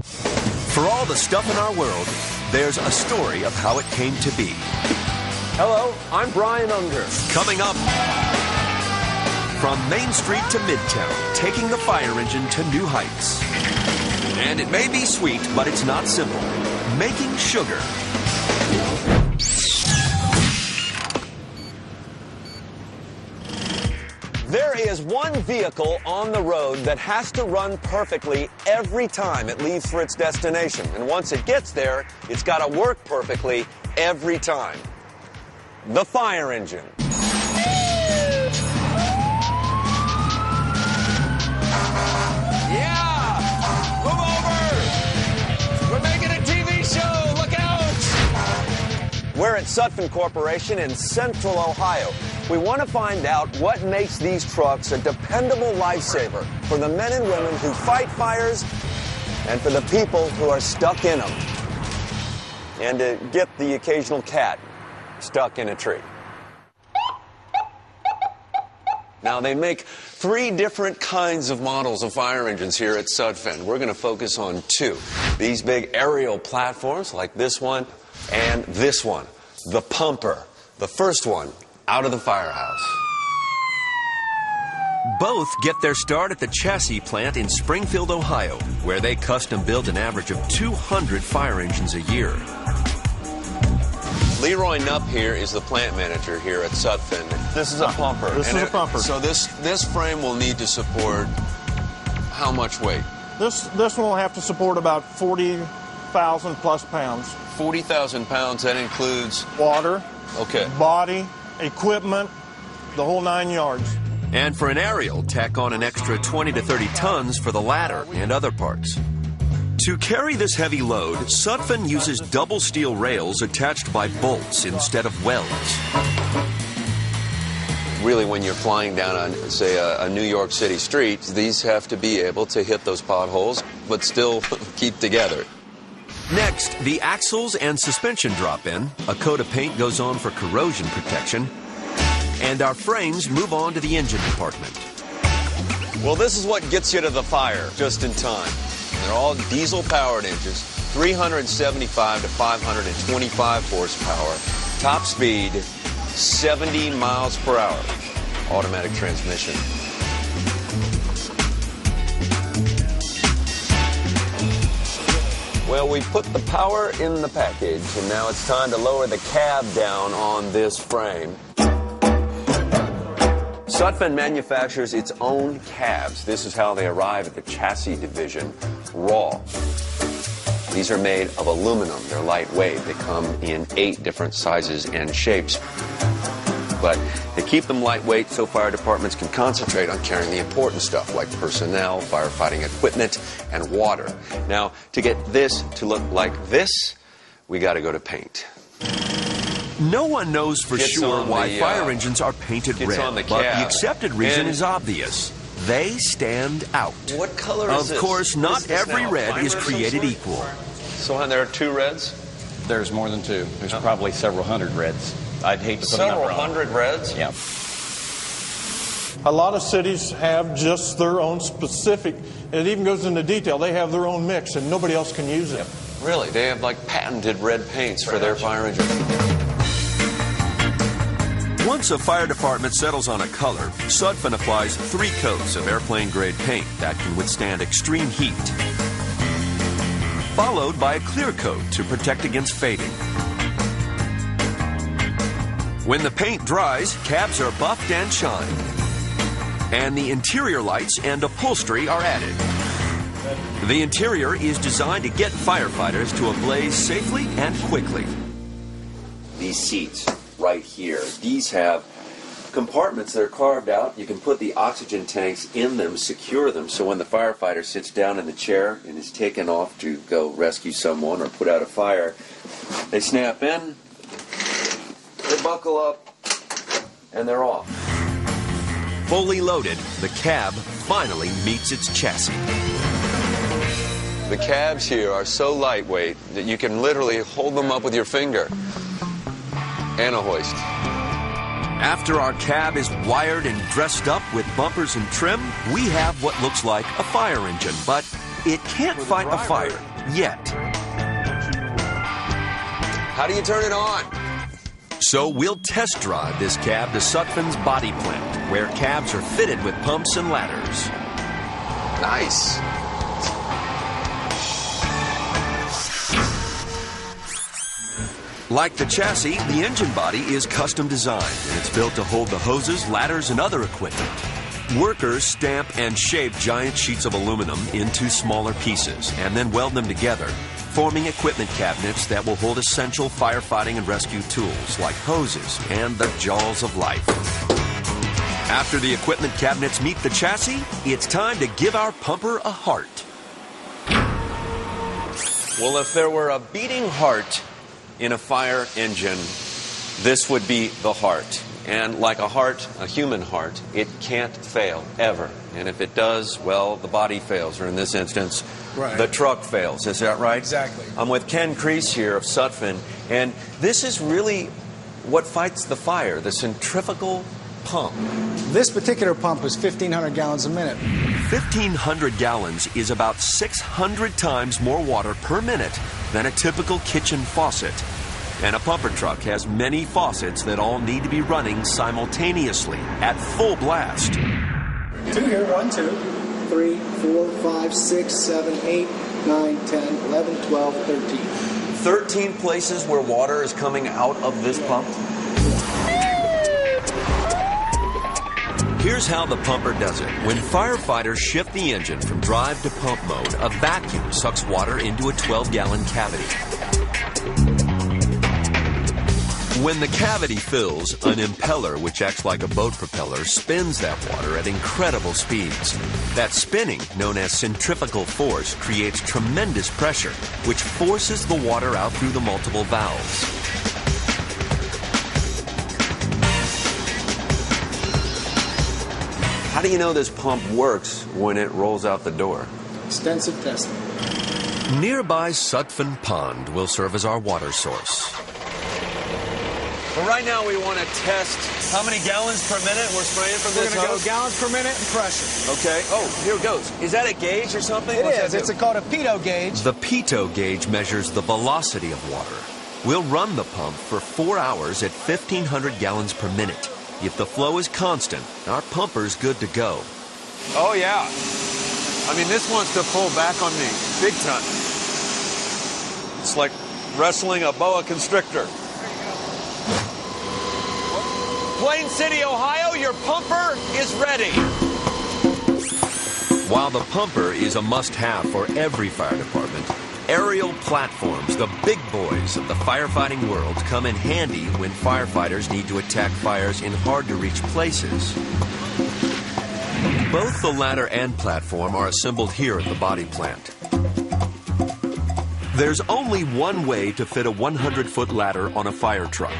For all the stuff in our world, there's a story of how it came to be. Hello, I'm Brian Unger. Coming up, from Main Street to Midtown, taking the fire engine to new heights. And it may be sweet, but it's not simple. Making sugar. There is one vehicle on the road that has to run perfectly every time it leaves for its destination. And once it gets there, it's got to work perfectly every time. The fire engine. Yeah! Move over! We're making a TV show! Look out! We're at Sutphen Corporation in Central Ohio. We want to find out what makes these trucks a dependable lifesaver for the men and women who fight fires and for the people who are stuck in them. And to get the occasional cat stuck in a tree. Now, they make 3 different kinds of models of fire engines here at Sutphen. We're going to focus on 2. These big aerial platforms like this one and this one, the pumper. The first one out of the firehouse. Both get their start at the chassis plant in Springfield, Ohio, where they custom build an average of 200 fire engines a year. Leroy Knupp here is the plant manager here at Sutphen. This is a pumper. This is a pumper. So this frame will need to support how much weight? This one will have to support about 40,000 plus pounds. 40,000 pounds, that includes? Water, okay, body, equipment, the whole 9 yards. And for an aerial, tack on an extra 20 to 30 tons for the ladder and other parts. To carry this heavy load, Sutphen uses double steel rails attached by bolts instead of welds. Really, when you're flying down on, say, a New York City street, these have to be able to hit those potholes, but still keep together. Next, the axles and suspension drop in, a coat of paint goes on for corrosion protection, and our frames move on to the engine compartment. Well, this is what gets you to the fire just in time. They're all diesel-powered engines, 375 to 525 horsepower, top speed 70 miles per hour, automatic transmission. Well, we put the power in the package, and now it's time to lower the cab down on this frame. Sutphen manufactures its own cabs. This is how they arrive at the chassis division, raw. These are made of aluminum. They're lightweight. They come in 8 different sizes and shapes. But they keep them lightweight so fire departments can concentrate on carrying the important stuff like personnel, firefighting equipment, and water. Now, to get this to look like this, we got to go to paint. No one knows for sure why fire engines are painted red, but the accepted reason is obvious. They stand out. What color is this? Of course, not every red is created equal. So there are 2 reds? There's more than 2. There's probably several hundred reds. I'd hate to put a number on. Several hundred reds? Yeah. A lot of cities have just their own specific, and it even goes into detail. They have their own mix, and nobody else can use it. Yep. Really? They have like patented red paints for their fire engine. Once a fire department settles on a color, Sutphen applies 3 coats of airplane-grade paint that can withstand extreme heat, followed by a clear coat to protect against fading. When the paint dries, cabs are buffed and shined, and the interior lights and upholstery are added. The interior is designed to get firefighters to a blaze safely and quickly. These seats right here, these have compartments that are carved out. You can put the oxygen tanks in them, secure them, so when the firefighter sits down in the chair and is taken off to go rescue someone or put out a fire, they snap in, they buckle up, and they're off. Fully loaded, the cab finally meets its chassis. The cabs here are so lightweight that you can literally hold them up with your finger. And a hoist. After our cab is wired and dressed up with bumpers and trim, we have what looks like a fire engine, but it can't fight a fire yet. How do you turn it on? So we'll test drive this cab to Sutphen's body plant, where cabs are fitted with pumps and ladders. Nice. Like the chassis, the engine body is custom designed, and it's built to hold the hoses, ladders, and other equipment. Workers stamp and shape giant sheets of aluminum into smaller pieces and then weld them together, forming equipment cabinets that will hold essential firefighting and rescue tools like hoses and the jaws of life. After the equipment cabinets meet the chassis, it's time to give our pumper a heart. Well, if there were a beating heart in a fire engine, this would be the heart. And like a heart, a human heart, it can't fail, ever. And if it does, well, the body fails, or in this instance, the truck fails. Is that right? Exactly. I'm with Ken Crease here of Sutphen, and this is really what fights the fire, the centrifugal pump. This particular pump is 1,500 gallons a minute. 1,500 gallons is about 600 times more water per minute than a typical kitchen faucet. And a pumper truck has many faucets that all need to be running simultaneously at full blast. 2 here, 1, 2, 3, 4, 5, 6, 7, 8, 9, 10, 11, 12, 13. 13 places where water is coming out of this pump? Here's how the pumper does it. When firefighters shift the engine from drive to pump mode, a vacuum sucks water into a 12-gallon cavity. When the cavity fills, an impeller, which acts like a boat propeller, spins that water at incredible speeds. That spinning, known as centrifugal force, creates tremendous pressure, which forces the water out through the multiple valves. How do you know this pump works when it rolls out the door? Extensive testing. Nearby Sutphen Pond will serve as our water source. Well, right now we want to test how many gallons per minute we're spraying from this hose. We're going to go gallons per minute and pressure. Okay. Oh, here it goes. Is that a gauge or something? It is. It's called a pitot gauge. The pitot gauge measures the velocity of water. We'll run the pump for 4 hours at 1,500 gallons per minute. If the flow is constant, our pumper's good to go. Oh, yeah. I mean, this wants to pull back on me big time. It's like wrestling a boa constrictor. Plain City, Ohio, your pumper is ready. While the pumper is a must-have for every fire department, aerial platforms, the big boys of the firefighting world, come in handy when firefighters need to attack fires in hard-to-reach places. Both the ladder and platform are assembled here at the body plant. There's only one way to fit a 100-foot ladder on a fire truck,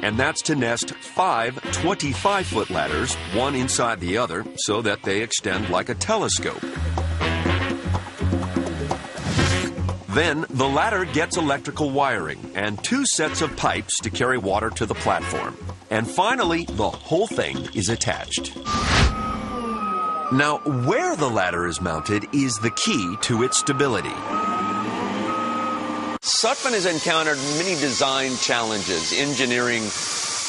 and that's to nest 5 25-foot ladders, one inside the other, so that they extend like a telescope. Then the ladder gets electrical wiring and 2 sets of pipes to carry water to the platform. And finally, the whole thing is attached. Now, where the ladder is mounted is the key to its stability. Sutphen has encountered many design challenges, engineering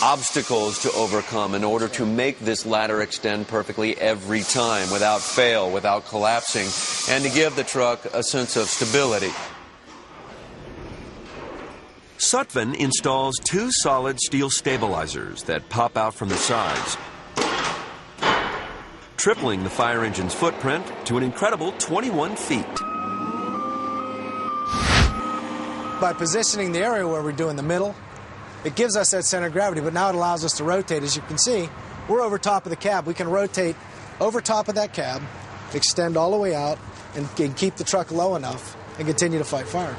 obstacles to overcome in order to make this ladder extend perfectly every time, without fail, without collapsing, and to give the truck a sense of stability. Sutphen installs 2 solid steel stabilizers that pop out from the sides, tripling the fire engine's footprint to an incredible 21 feet. By positioning the area where we're doing the middle, it gives us that center of gravity, but now it allows us to rotate. As you can see, we're over top of the cab. We can rotate over top of that cab, extend all the way out, and keep the truck low enough and continue to fight fire.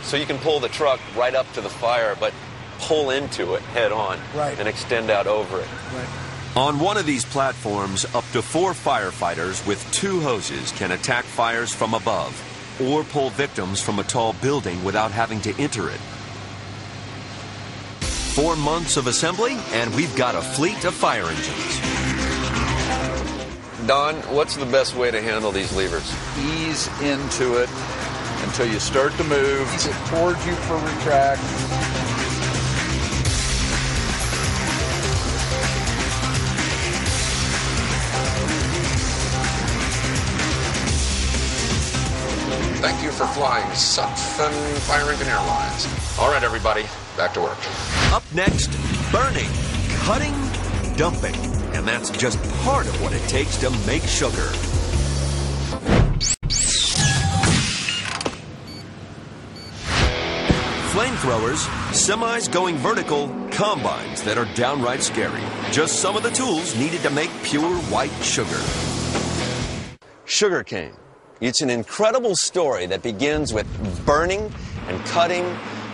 So you can pull the truck right up to the fire, but pull into it head on, right, and extend out over it. Right. On one of these platforms, up to 4 firefighters with 2 hoses can attack fires from above or pull victims from a tall building without having to enter it. 4 months of assembly, and we've got a fleet of fire engines. Don, what's the best way to handle these levers? Ease into it until you start to move. Ease it towards you for retract. Thank you for flying Sutphen Fire Engine Airlines. All right, everybody, back to work. Up next, burning, cutting, dumping. And that's just part of what it takes to make sugar. Flamethrowers, semis going vertical, combines that are downright scary. Just some of the tools needed to make pure white sugar. Sugarcane. It's an incredible story that begins with burning and cutting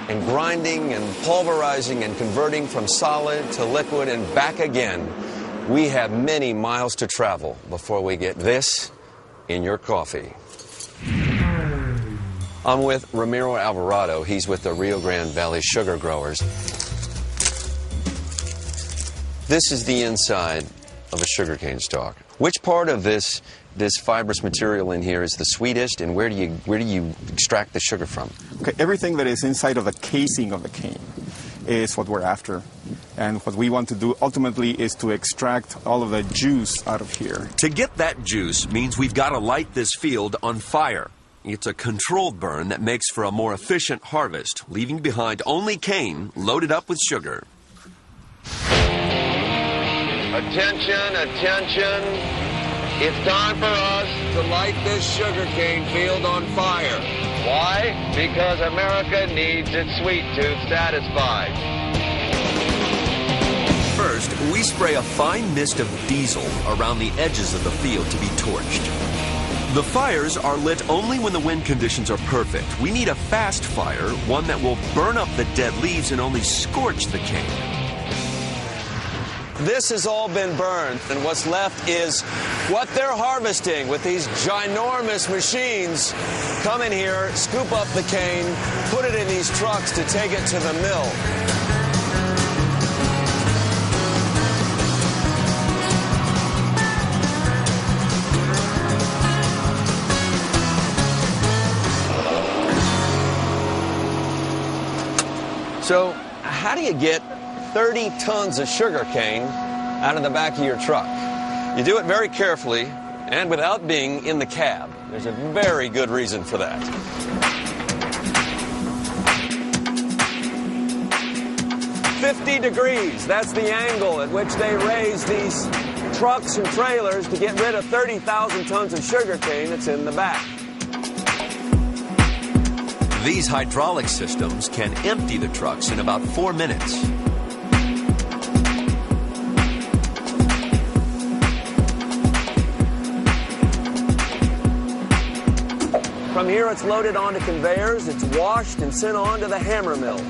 and grinding and pulverizing and converting from solid to liquid and back again. We have many miles to travel before we get this in your coffee. I'm with Ramiro Alvarado. He's with the Rio Grande Valley Sugar Growers. This is the inside of a sugarcane stalk. Which part of this fibrous material in here is the sweetest, and where do you extract the sugar from? Okay, everything that is inside of the casing of the cane is what we're after. And what we want to do ultimately is to extract all of the juice out of here. To get that juice means we've got to light this field on fire. It's a controlled burn that makes for a more efficient harvest, leaving behind only cane loaded up with sugar. Attention, attention. It's time for us to light this sugarcane field on fire. Why? Because America needs its sweet tooth satisfied. First, we spray a fine mist of diesel around the edges of the field to be torched. The fires are lit only when the wind conditions are perfect. We need a fast fire, one that will burn up the dead leaves and only scorch the cane. This has all been burned, and what's left is what they're harvesting with these ginormous machines. Come in here, scoop up the cane, put it in these trucks to take it to the mill. So, how do you get 30 tons of sugar cane out of the back of your truck? You do it very carefully and without being in the cab. There's a very good reason for that. "50 degrees, that's the angle at which they raise these trucks and trailers to get rid of 30,000 tons of sugar cane that's in the back. These hydraulic systems can empty the trucks in about 4 minutes. From here, it's loaded onto conveyors, it's washed and sent on to the hammer mill.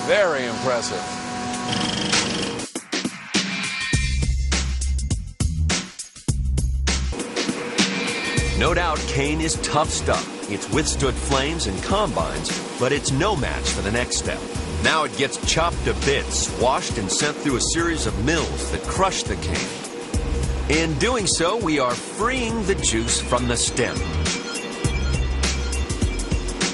Very impressive. No doubt, cane is tough stuff. It's withstood flames and combines, but it's no match for the next step. Now it gets chopped to bits, washed and sent through a series of mills that crush the cane. In doing so, we are freeing the juice from the stem.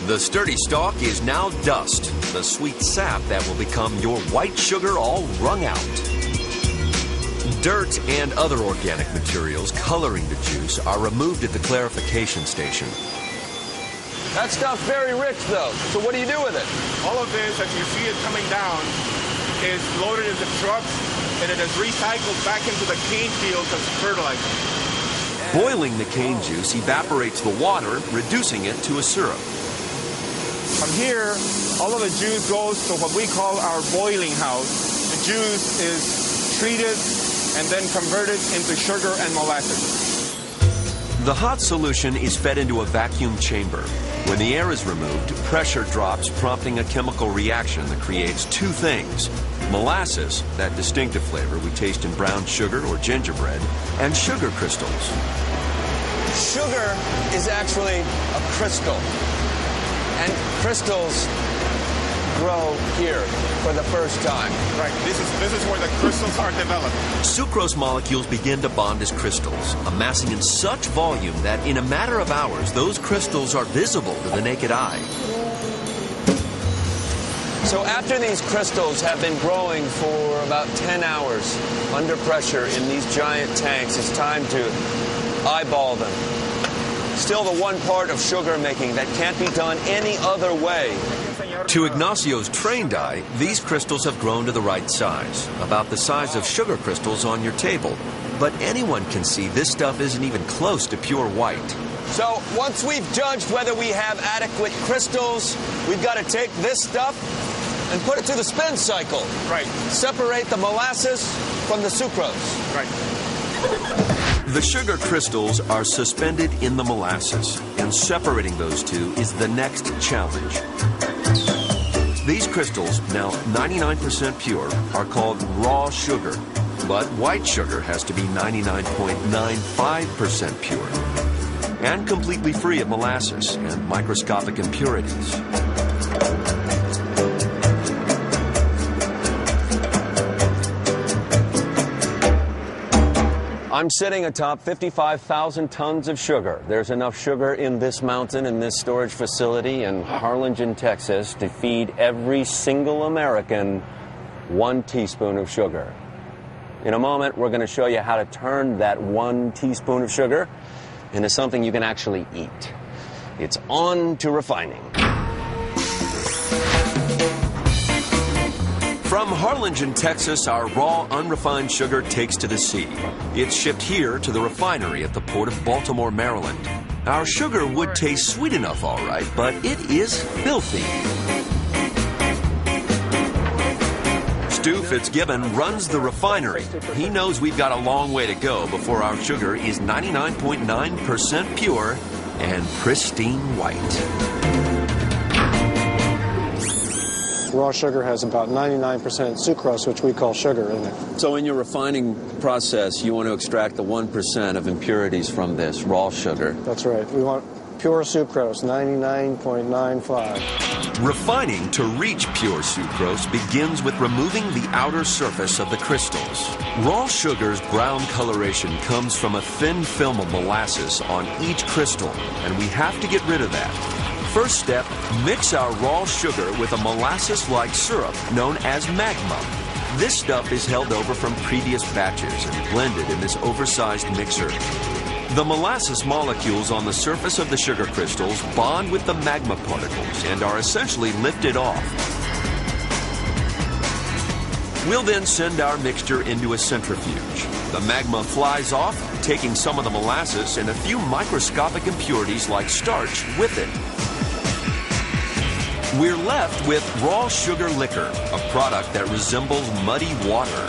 The sturdy stalk is now dust, the sweet sap that will become your white sugar all wrung out. Dirt and other organic materials coloring the juice are removed at the clarification station. That stuff's very rich, though. So what do you do with it? All of this, as you see it coming down, is loaded into trucks, and it is recycled back into the cane fields as fertilizer. Boiling the cane juice evaporates the water, reducing it to a syrup. From here, all of the juice goes to what we call our boiling house. The juice is treated and then converted into sugar and molasses. The hot solution is fed into a vacuum chamber. When the air is removed, pressure drops, prompting a chemical reaction that creates two things: molasses, that distinctive flavor we taste in brown sugar or gingerbread, and sugar crystals. Sugar is actually a crystal. And crystals grow here for the first time. Right. This is where the crystals are developed. Sucrose molecules begin to bond as crystals, amassing in such volume that in a matter of hours, those crystals are visible to the naked eye. So after these crystals have been growing for about 10 hours under pressure in these giant tanks, it's time to eyeball them. Still the one part of sugar making that can't be done any other way. To Ignacio's trained eye, these crystals have grown to the right size, about the size of sugar crystals on your table. But anyone can see this stuff isn't even close to pure white. So once we've judged whether we have adequate crystals, we've got to take this stuff and put it through the spin cycle. Right. Separate the molasses from the sucrose. Right. The sugar crystals are suspended in the molasses, and separating those two is the next challenge. These crystals, now 99% pure, are called raw sugar, but white sugar has to be 99.95% pure, and completely free of molasses and microscopic impurities. I'm sitting atop 55,000 tons of sugar. There's enough sugar in this mountain, in this storage facility in Harlingen, Texas, to feed every single American 1 teaspoon of sugar. In a moment, we're going to show you how to turn that 1 teaspoon of sugar into something you can actually eat. It's on to refining. From Harlingen, Texas, our raw, unrefined sugar takes to the sea. It's shipped here to the refinery at the port of Baltimore, Maryland. Our sugar would taste sweet enough, all right, but it is filthy. Stu Fitzgibbon runs the refinery. He knows we've got a long way to go before our sugar is 99.9% pure and pristine white. Raw sugar has about 99% sucrose, which we call sugar, in it. So in your refining process, you want to extract the 1% of impurities from this raw sugar. That's right. We want pure sucrose, 99.95. Refining to reach pure sucrose begins with removing the outer surface of the crystals. Raw sugar's brown coloration comes from a thin film of molasses on each crystal, and we have to get rid of that. First step, mix our raw sugar with a molasses-like syrup known as magma. This stuff is held over from previous batches and blended in this oversized mixer. The molasses molecules on the surface of the sugar crystals bond with the magma particles and are essentially lifted off. We'll then send our mixture into a centrifuge. The magma flies off, taking some of the molasses and a few microscopic impurities like starch with it. We're left with raw sugar liquor, a product that resembles muddy water.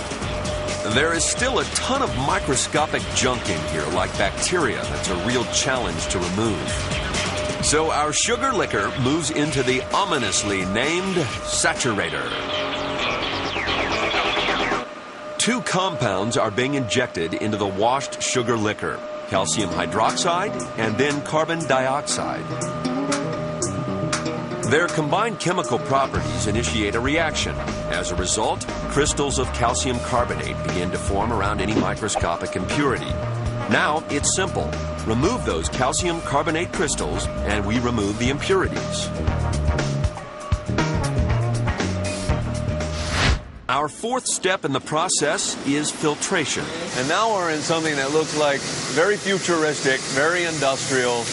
There is still a ton of microscopic junk in here, like bacteria, that's a real challenge to remove. So our sugar liquor moves into the ominously named saturator. 2 compounds are being injected into the washed sugar liquor, calcium hydroxide and then carbon dioxide. Their combined chemical properties initiate a reaction. As a result, crystals of calcium carbonate begin to form around any microscopic impurity. Now, it's simple. Remove those calcium carbonate crystals, and we remove the impurities. Our 4th step in the process is filtration. And now we're in something that looks like very futuristic, very industrial.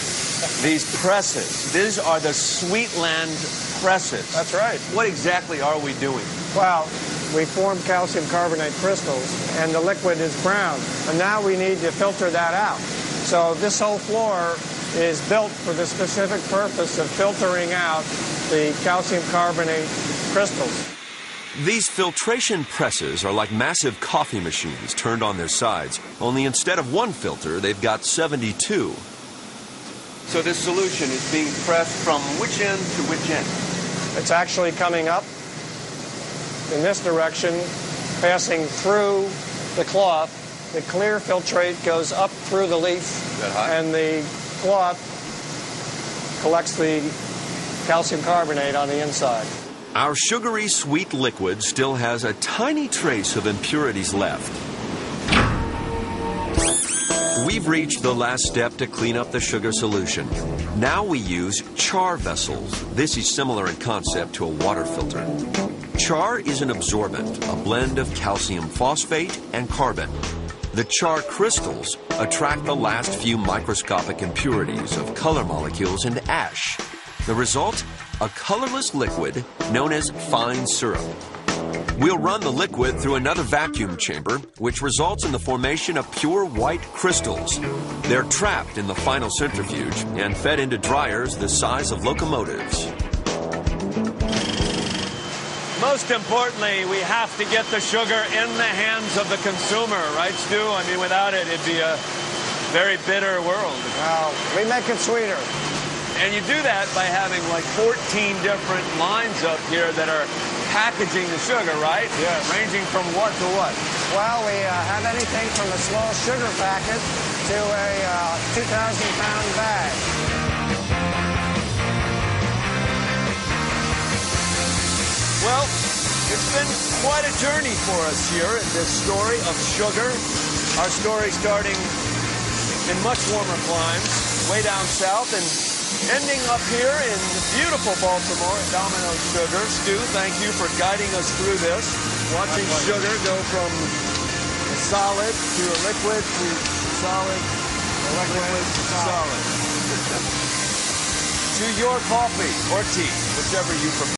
These presses, these are the Sweetland presses. That's right. What exactly are we doing? Well, we form calcium carbonate crystals, and the liquid is brown. And now we need to filter that out. So this whole floor is built for the specific purpose of filtering out the calcium carbonate crystals. These filtration presses are like massive coffee machines turned on their sides, only instead of 1 filter, they've got 72. So this solution is being pressed from which end to which end? It's actually coming up in this direction, passing through the cloth. The clear filtrate goes up through the leaf, and the cloth collects the calcium carbonate on the inside. Our sugary sweet liquid still has a tiny trace of impurities left. We've reached the last step to clean up the sugar solution. Now we use char vessels. This is similar in concept to a water filter. Char is an absorbent, a blend of calcium phosphate and carbon. The char crystals attract the last few microscopic impurities of color molecules into ash. The result? A colorless liquid known as fine syrup. We'll run the liquid through another vacuum chamber, which results in the formation of pure white crystals. They're trapped in the final centrifuge and fed into dryers the size of locomotives. Most importantly, we have to get the sugar in the hands of the consumer, right, Stu? I mean, without it, it'd be a very bitter world. Well, we make it sweeter. And you do that by having like 14 different lines up here that are packaging the sugar, right? Yes. Ranging from what to what? Well, we have anything from a small sugar packet to a 2,000-pound bag. Well, it's been quite a journey for us here in this story of sugar. Our story starting in much warmer climes, way down south, and ending up here in beautiful Baltimore at Domino's Sugar. Stu, thank you for guiding us through this. Watching sugar go from a solid to a liquid to solid, liquid to solid. To your coffee or tea, whichever you prefer.